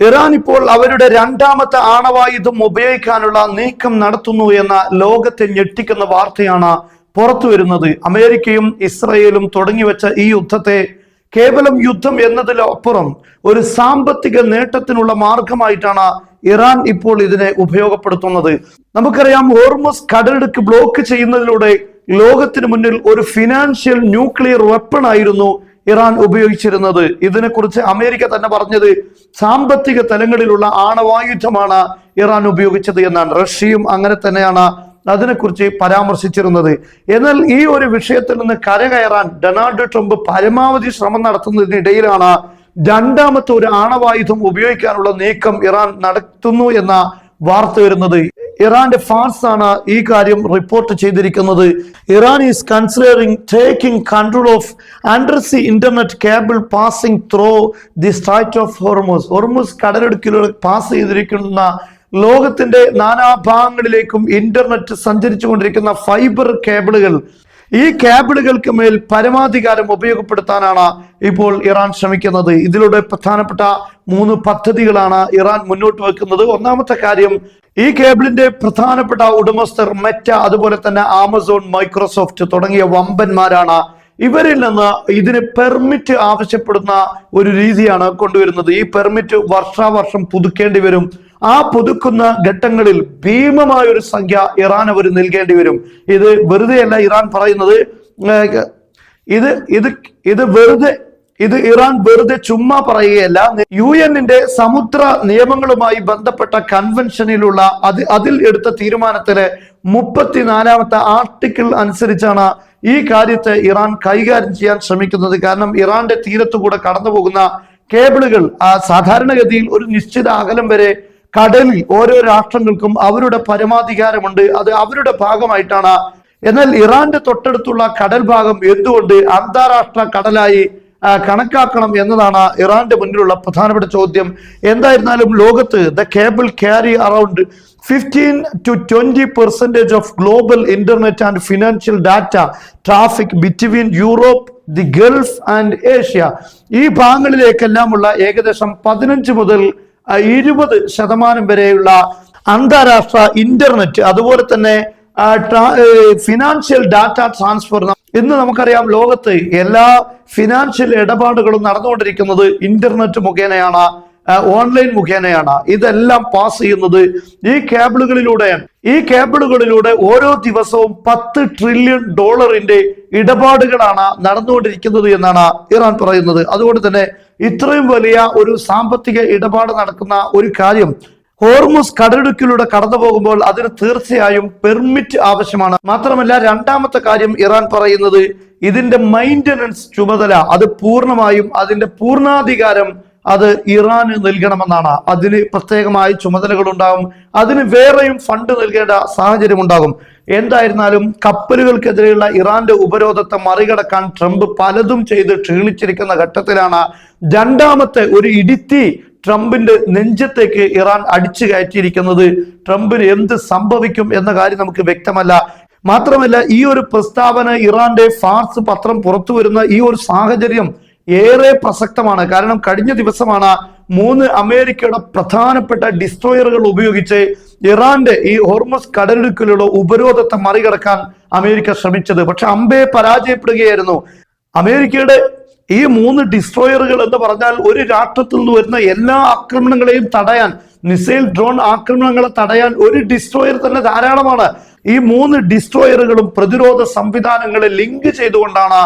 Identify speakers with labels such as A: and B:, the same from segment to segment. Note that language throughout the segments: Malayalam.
A: ഇറാൻ ഇപ്പോൾ അവരുടെ രണ്ടാമത്തെ ആണവായുധം ഉപയോഗിക്കാനുള്ള നീക്കം നടത്തുന്നു എന്ന ലോകത്തെ ഞെട്ടിക്കുന്ന വാർത്തയാണ് പുറത്തു വരുന്നത്. അമേരിക്കയും ഇസ്രയേലും തുടങ്ങിവെച്ച ഈ യുദ്ധത്തെ കേവലം യുദ്ധം എന്നതിലപ്പുറം ഒരു സാമ്പത്തിക നേട്ടത്തിനുള്ള മാർഗമായിട്ടാണ് ഇറാൻ ഇപ്പോൾ ഇതിനെ ഉപയോഗപ്പെടുത്തുന്നത്. നമുക്കറിയാം, ഹോർമുസ് കടലിടുക്ക് ബ്ലോക്ക് ചെയ്യുന്നതിലൂടെ ലോകത്തിന് മുന്നിൽ ഒരു ഫിനാൻഷ്യൽ ന്യൂക്ലിയർ വെപ്പൺ ആയിരുന്നു ഇറാൻ ഉപയോഗിച്ചിരുന്നത്. ഇതിനെക്കുറിച്ച് അമേരിക്ക തന്നെ പറഞ്ഞത് സാമ്പത്തിക തലങ്ങളിലുള്ള ആണവായുധമാണ് ഇറാൻ ഉപയോഗിച്ചത് എന്നാണ്. റഷ്യയും അങ്ങനെ തന്നെയാണ് അതിനെക്കുറിച്ച് പരാമർശിച്ചിരുന്നത്. എന്നാൽ ഈ ഒരു വിഷയത്തിൽ നിന്ന് കരകയറാൻ ഡൊണാൾഡ് ട്രംപ് പരമാവധി ശ്രമം നടത്തുന്നതിനിടയിലാണ് രണ്ടാമത്തെ ഒരു ആണവായുധം ഉപയോഗിക്കാനുള്ള നീക്കം ഇറാൻ നടത്തുന്നു എന്ന വാർത്ത വരുന്നത്. ഇറാന്റെ ഫാർസ് ആണ് ഈ കാര്യം റിപ്പോർട്ട് ചെയ്തിരിക്കുന്നത്. Iran is considering taking control of undersea internet cable passing through the strait of Hormuz. Hormuz കടലിടുക്കിലൂടെ പാസ് ചെയ്തിരിക്കുന്ന ലോകത്തിന്റെ നാനാഭാഗങ്ങളിലേക്കും ഇന്റർനെറ്റ് സഞ്ചരിച്ചു കൊണ്ടിരിക്കുന്ന ഫൈബർ കേബിളുകൾ, ഈ കേബിളുകൾക്ക് മേൽ പരമാധികാരം ഉപയോഗപ്പെടുത്താനാണ് ഇപ്പോൾ ഇറാൻ ശ്രമിക്കുന്നത്. ഇതിലൂടെ പ്രധാനപ്പെട്ട 3 പദ്ധതികളാണ് ഇറാൻ മുന്നോട്ട് വെക്കുന്നത്. ഒന്നാമത്തെ കാര്യം, ഈ കേബിളിന്റെ പ്രധാനപ്പെട്ട ഉടമസ്ഥർ മെറ്റ, അതുപോലെ തന്നെ ആമസോൺ, മൈക്രോസോഫ്റ്റ് തുടങ്ങിയ വമ്പന്മാരാണ്. ഇവരിൽ നിന്ന് ഇതിന് പെർമിറ്റ് ആവശ്യപ്പെടുന്ന ഒരു രീതിയാണ് കൊണ്ടുവരുന്നത്. ഈ പെർമിറ്റ് വർഷാവർഷം പുതുക്കേണ്ടി വരും. ആ പുതുക്കുന്ന ഘട്ടങ്ങളിൽ ഭീമമായ ഒരു സംഖ്യ ഇറാൻ അവർ നൽകേണ്ടി വരും. ഇത് വെറുതെയല്ല ഇറാൻ പറയുന്നത്. ഇത് ഇറാൻ വെറുതെ ചുമ്മാ പറയുകയല്ല. UN-ന്റെ സമുദ്ര നിയമങ്ങളുമായി ബന്ധപ്പെട്ട കൺവെൻഷനിലുള്ള അതിൽ എടുത്ത തീരുമാനത്തിന് 34ാമത്തെ ആർട്ടിക്കിൾ അനുസരിച്ചാണ് ഈ കാര്യത്തെ ഇറാൻ കൈകാര്യം ചെയ്യാൻ ശ്രമിക്കുന്നത്. കാരണം ഇറാന്റെ തീരത്തുകൂടെ കടന്നു പോകുന്ന കേബിളുകൾ സാധാരണഗതിയിൽ ഒരു നിശ്ചിത അകലം വരെ കടലിൽ ഓരോ രാഷ്ട്രങ്ങൾക്കും അവരുടെ പരമാധികാരമുണ്ട്. അത് അവരുടെ ഭാഗമായിട്ടാണ്. എന്നാൽ ഇറാന്റെ തൊട്ടടുത്തുള്ള കടൽ ഭാഗം എന്തുകൊണ്ട് അന്താരാഷ്ട്ര കടലായി കണക്കാക്കണം എന്നതാണ് ഇറാന്റെ മുന്നിലുള്ള പ്രധാനപ്പെട്ട ചോദ്യം. എന്തായിരുന്നാലും ലോകത്ത് the cable carry around 15 to 20% of global internet and financial data traffic between Europe, the Gulf and Asia. ഈ ഭാഗങ്ങളിലേക്കെല്ലാമുള്ള ഏകദേശം 15 മുതൽ 20% വരെയുള്ള അന്താരാഷ്ട്ര ഇന്റർനെറ്റ്, അതുപോലെ തന്നെ ഫിനാൻഷ്യൽ ഡാറ്റ ട്രാൻസ്ഫർ. ഇന്ന് നമുക്കറിയാം, ലോകത്ത് എല്ലാ ഫിനാൻഷ്യൽ ഇടപാടുകളും നടന്നുകൊണ്ടിരിക്കുന്നത് ഇന്റർനെറ്റ് മുഖേനയാണ്, ഓൺലൈൻ മുഖേനയാണ്. ഇതെല്ലാം പാസ് ചെയ്യുന്നത് ഈ കേബിളുകളിലൂടെയാണ്. ഈ കേബിളുകളിലൂടെ ഓരോ ദിവസവും $10 ട്രില്യൺ ഇടപാടുകളാണ് നടന്നുകൊണ്ടിരിക്കുന്നത് എന്നാണ് ഇറാൻ പറയുന്നത്. അതുകൊണ്ട് തന്നെ ഇത്രയും വലിയ ഒരു സാമ്പത്തിക ഇടപാട് നടക്കുന്ന ഒരു കാര്യം ഹോർമുസ് കടലിടുക്കിലൂടെ കടന്നു പോകുമ്പോൾ അതിന് തീർച്ചയായും പെർമിറ്റ് ആവശ്യമാണ്. മാത്രമല്ല, രണ്ടാമത്തെ കാര്യം ഇറാൻ പറയുന്നത് ഇതിന്റെ മെയിൻ്റനൻസ് ചുമതല, അത് പൂർണ്ണമായും അതിന്റെ പൂർണ്ണാധികാരം അത് ഇറാന് നൽകണമെന്നാണ്. അതിന് പ്രത്യേകമായി ചുമതലകൾ ഉണ്ടാകും. അതിന് വേറെയും ഫണ്ട് നൽകേണ്ട സാഹചര്യം ഉണ്ടാകും. എന്തായിരുന്നാലും കപ്പലുകൾക്കെതിരെയുള്ള ഇറാന്റെ ഉപരോധത്തെ മറികടക്കാൻ ട്രംപ് പലതും ചെയ്ത് ക്ഷീണിച്ചിരിക്കുന്ന ഘട്ടത്തിലാണ് രണ്ടാമത്തെ ഒരു ഇടിത്തി ട്രംപിന്റെ നെഞ്ചത്തേക്ക് ഇറാൻ അടിച്ചു കയറ്റിയിരിക്കുന്നത്. ട്രംപിന് എന്ത് സംഭവിക്കും എന്ന കാര്യം നമുക്ക് വ്യക്തമല്ല. മാത്രമല്ല, ഈ ഒരു പ്രസ്താവന ഇറാന്റെ ഫാർസ് പത്രം പുറത്തു വരുന്ന ഈ ഒരു സാഹചര്യം ഏറെ പ്രസക്തമാണ്. കാരണം കഴിഞ്ഞ ദിവസമാണ് 3 അമേരിക്കയുടെ പ്രധാനപ്പെട്ട ഡിസ്ട്രോയറുകൾ ഉപയോഗിച്ച് ഇറാന്റെ ഈ ഹോർമുസ് കടലിടുക്കിലുള്ള ഉപരോധത്തെ മറികടക്കാൻ അമേരിക്ക ശ്രമിച്ചത്. പക്ഷെ അമ്പേ പരാജയപ്പെടുകയായിരുന്നു. അമേരിക്കയുടെ ഈ 3 ഡിസ്ട്രോയറുകൾ എന്ന് പറഞ്ഞാൽ ഒരു രാഷ്ട്രത്തിൽ നിന്ന് വരുന്ന എല്ലാ ആക്രമണങ്ങളെയും തടയാൻ, മിസൈൽ ഡ്രോൺ ആക്രമണങ്ങളെ തടയാൻ ഒരു ഡിസ്ട്രോയർ തന്നെ ധാരാളമാണ്. ഈ 3 ഡിസ്ട്രോയറുകളും പ്രതിരോധ സംവിധാനങ്ങളെ ലിങ്ക് ചെയ്തുകൊണ്ടാണ്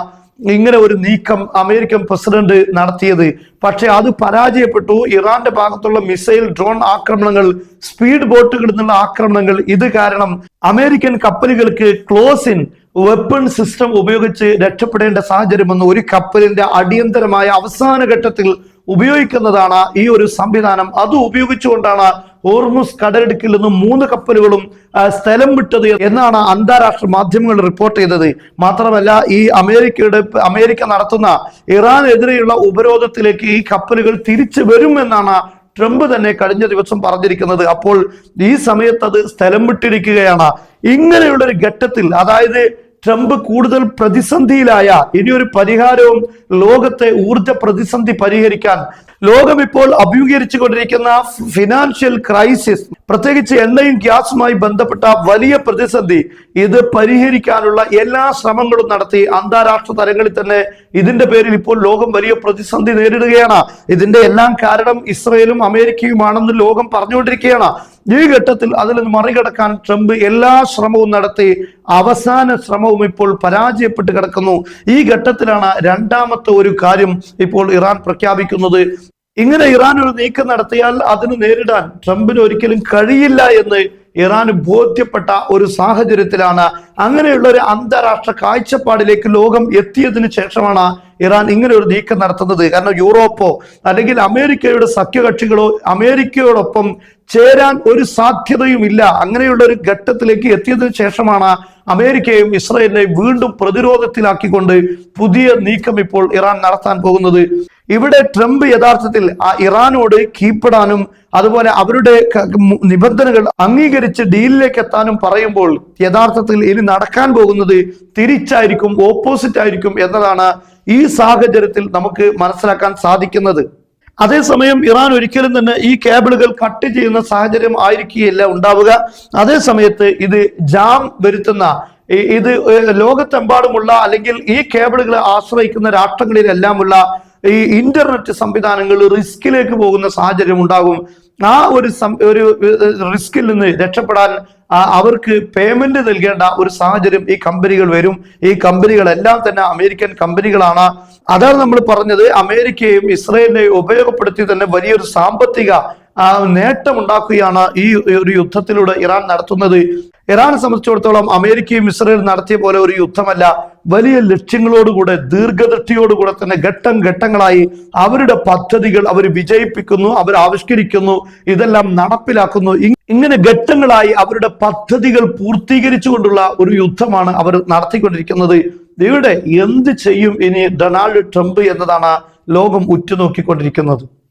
A: ഇങ്ങനെ ഒരു നീക്കം അമേരിക്കൻ പ്രസിഡന്റ് നടത്തിയത്. പക്ഷെ അത് പരാജയപ്പെട്ടു. ഇറാന്റെ ഭാഗത്തുള്ള മിസൈൽ ഡ്രോൺ ആക്രമണങ്ങൾ, സ്പീഡ് ബോട്ടുകളിൽ നിന്നുള്ള ആക്രമണങ്ങൾ, ഇത് കാരണം അമേരിക്കൻ കപ്പലുകൾക്ക് ക്ലോസ് ഇൻ വെപ്പൺ സിസ്റ്റം ഉപയോഗിച്ച് രക്ഷപ്പെടേണ്ട സാഹചര്യം വന്നു. ഒരു കപ്പലിന്റെ അടിയന്തരമായ അവസാന ഘട്ടത്തിൽ ഉപയോഗിക്കുന്നതാണ് ഈ ഒരു സംവിധാനം. അത് ഉപയോഗിച്ചുകൊണ്ടാണ് ഹോർമുസ് കടലിടുക്കിൽ നിന്ന് 3 കപ്പലുകളും സ്ഥലം വിട്ടത് എന്നാണ് അന്താരാഷ്ട്ര മാധ്യമങ്ങൾ റിപ്പോർട്ട് ചെയ്തത്. മാത്രമല്ല, ഈ അമേരിക്ക നടത്തുന്ന ഇറാനെതിരെയുള്ള ഉപരോധത്തിലേക്ക് ഈ കപ്പലുകൾ തിരിച്ചു വരുമെന്നാണ് ട്രംപ് തന്നെ കഴിഞ്ഞ ദിവസം പറഞ്ഞിരിക്കുന്നത്. അപ്പോൾ ഈ സമയത്ത് അത് സ്ഥലം വിട്ടിരിക്കുകയാണ്. ഇങ്ങനെയുള്ള ഒരു ഘട്ടത്തിൽ, അതായത് ട്രംപ് കൂടുതൽ പ്രതിസന്ധിയിലായ ഇനിയൊരു പരിഹാരവും ലോകത്തെ ഊർജ പ്രതിസന്ധി പരിഹരിക്കാൻ ലോകം ഇപ്പോൾ അഭിമുഖീകരിച്ചു കൊണ്ടിരിക്കുന്ന ഫിനാൻഷ്യൽ ക്രൈസിസ്, പ്രത്യേകിച്ച് എണ്ണയും ഗ്യാസുമായി ബന്ധപ്പെട്ട വലിയ പ്രതിസന്ധി, ഇത് പരിഹരിക്കാനുള്ള എല്ലാ ശ്രമങ്ങളും നടത്തി അന്താരാഷ്ട്ര തലങ്ങളിൽ തന്നെ ഇതിന്റെ പേരിൽ ഇപ്പോൾ ലോകം വലിയ പ്രതിസന്ധി നേരിടുകയാണ്. ഇതിന്റെ എല്ലാം കാരണം ഇസ്രയേലും അമേരിക്കയുമാണെന്ന് ലോകം പറഞ്ഞുകൊണ്ടിരിക്കുകയാണ്. ഈ ഘട്ടത്തിൽ അതിൽ മറികടക്കാൻ ട്രംപ് എല്ലാ ശ്രമവും നടത്തി അവസാന ശ്രമവും ഇപ്പോൾ പരാജയപ്പെട്ട് കിടക്കുന്നു. ഈ ഘട്ടത്തിലാണ് രണ്ടാമത്തെ ഒരു കാര്യം ഇപ്പോൾ ഇറാൻ പ്രഖ്യാപിക്കുന്നത്. ഇങ്ങനെ ഇറാൻ ഒരു നീക്കം നടത്തിയാൽ അതിന് നേരിടാൻ ട്രംപിന് ഒരിക്കലും കഴിയില്ല എന്ന് ഇറാന് ബോധ്യപ്പെട്ട ഒരു സാഹചര്യത്തിലാണ്, അങ്ങനെയുള്ള ഒരു അന്താരാഷ്ട്ര കാഴ്ചപ്പാടിലേക്ക് ലോകം എത്തിയതിനു ശേഷമാണ് ഇറാൻ ഇങ്ങനെ ഒരു നീക്കം നടത്തുന്നത്. കാരണം യൂറോപ്പോ അല്ലെങ്കിൽ അമേരിക്കയുടെ സഖ്യകക്ഷികളോ അമേരിക്കയോടൊപ്പം ചേരാൻ ഒരു സാധ്യതയും ഇല്ല. അങ്ങനെയുള്ള ഒരു ഘട്ടത്തിലേക്ക് എത്തിയതിനു ശേഷമാണ് അമേരിക്കയും ഇസ്രായേലിനെയും വീണ്ടും പ്രതിരോധത്തിലാക്കിക്കൊണ്ട് പുതിയ നീക്കം ഇപ്പോൾ ഇറാൻ നടത്താൻ പോകുന്നത്. ഇവിടെ ട്രംപ് യഥാർത്ഥത്തിൽ ആ ഇറാനോട് കീഴ്പ്പെടാനും അതുപോലെ അവരുടെ നിബന്ധനകൾ അംഗീകരിച്ച് ഡീലിലേക്ക് എത്താനും പറയുമ്പോൾ യഥാർത്ഥത്തിൽ ഇനി നടക്കാൻ പോകുന്നത് തിരിച്ചായിരിക്കും, ഓപ്പോസിറ്റ് ആയിരിക്കും എന്നതാണ് ഈ സാഹചര്യത്തിൽ നമുക്ക് മനസ്സിലാക്കാൻ സാധിക്കുന്നത്. അതേസമയം ഇറാൻ ഒരിക്കലും തന്നെ ഈ കേബിളുകൾ കട്ട് ചെയ്യുന്ന സാഹചര്യം ആയിരിക്കുകയില്ല ഉണ്ടാവുക. അതേ സമയത്ത് ഇത് ജാം വരുത്തുന്ന, ഇത് ലോകത്തെമ്പാടുമുള്ള അല്ലെങ്കിൽ ഈ കേബിളുകളെ ആശ്രയിക്കുന്ന രാഷ്ട്രങ്ങളിലെല്ലാമുള്ള ഈ ഇന്റർനെറ്റ് സംവിധാനങ്ങൾ റിസ്കിലേക്ക് പോകുന്ന സാഹചര്യം ഉണ്ടാകും. ആ ഒരു റിസ്കിൽ നിന്ന് രക്ഷപ്പെടാൻ അവർക്ക് പേയ്മെന്റ് നൽകേണ്ട ഒരു സാഹചര്യം ഈ കമ്പനികൾ വരും. ഈ കമ്പനികളെല്ലാം തന്നെ അമേരിക്കൻ കമ്പനികളാണ്. അതാണ് നമ്മൾ പറഞ്ഞത്, അമേരിക്കയും ഇസ്രായേലിനെയും ഉപയോഗപ്പെടുത്തി തന്നെ വലിയൊരു സാമ്പത്തിക നേട്ടം ഉണ്ടാക്കുകയാണ് ഈ ഒരു യുദ്ധത്തിലൂടെ ഇറാൻ നടത്തുന്നത്. ഇറാനെ സംബന്ധിച്ചിടത്തോളം അമേരിക്കയും ഇസ്രായേലും നടത്തിയ പോലെ ഒരു യുദ്ധമല്ല, വലിയ ലക്ഷ്യങ്ങളോടുകൂടെ ദീർഘദൃഷ്ടിയോടുകൂടെ തന്നെ ഘട്ടം ഘട്ടങ്ങളായി അവരുടെ പദ്ധതികൾ അവർ വിജയിപ്പിക്കുന്നു, അവർ ആവിഷ്കരിക്കുന്നു, ഇതെല്ലാം നടപ്പിലാക്കുന്നു. ഇങ്ങനെ ഘട്ടങ്ങളായി അവരുടെ പദ്ധതികൾ പൂർത്തീകരിച്ചുകൊണ്ടുള്ള ഒരു യുദ്ധമാണ് അവർ നടത്തിക്കൊണ്ടിരിക്കുന്നത്. ഇവിടെ എന്ത് ചെയ്യും ഇനി ഡൊണാൾഡ് ട്രംപ് എന്നതാണ് ലോകം ഉറ്റുനോക്കിക്കൊണ്ടിരിക്കുന്നത്.